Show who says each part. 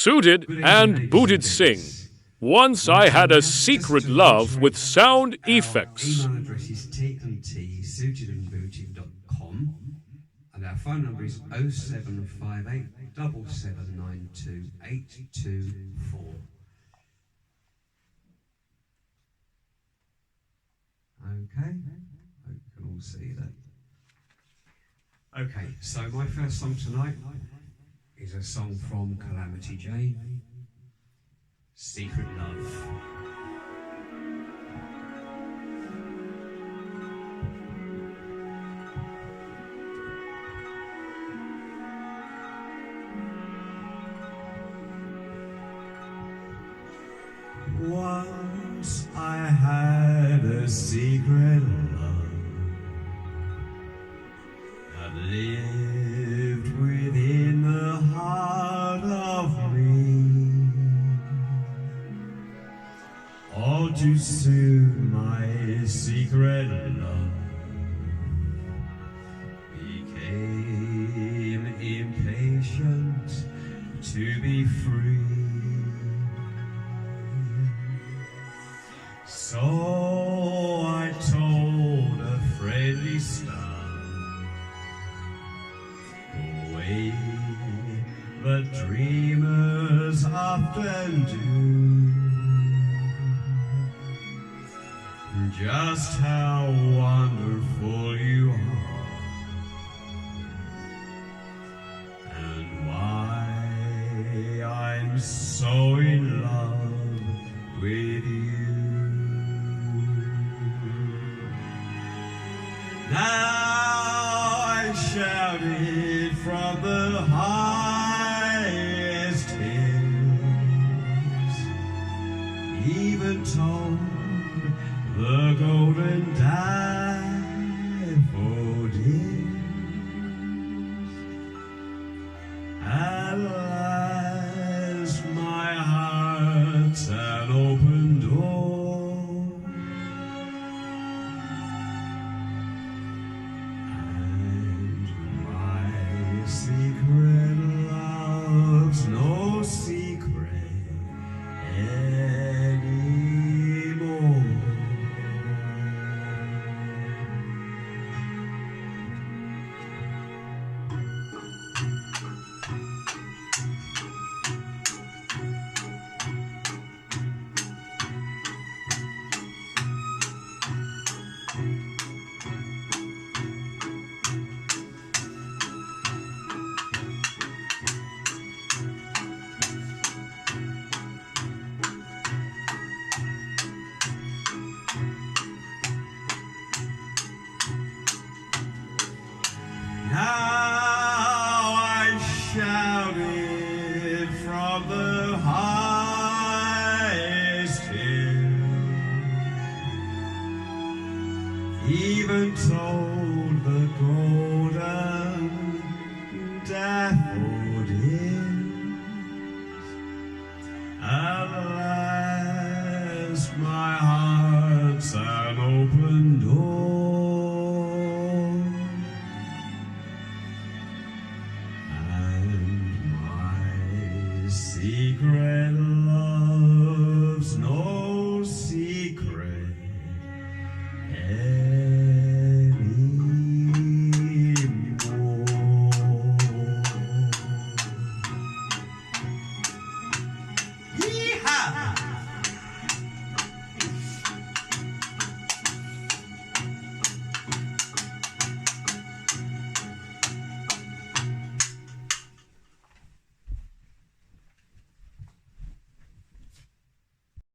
Speaker 1: Suited and Booted sing. Once I had a secret love with sound effects.
Speaker 2: Our email address is tandbooted.com and our phone number is 0758 7792 824. Okay, hope you can all see that. Okay, so my first song tonight is a song from Calamity Jane, Secret Love. Once I had a secret love that lived within the heart of me. All too soon my secret love became impatient to be free. So I told a friendly star the way that dreamers often do, just how wonderful you are and why I'm so in love with you. Now I shouted from the highest hills, even told the golden daffodils. At last my heart's an open door, and my secret love's no secret anymore. Now I shouted from the highest hill, even told the golden daffodils. At last my heart's an open door, and my secret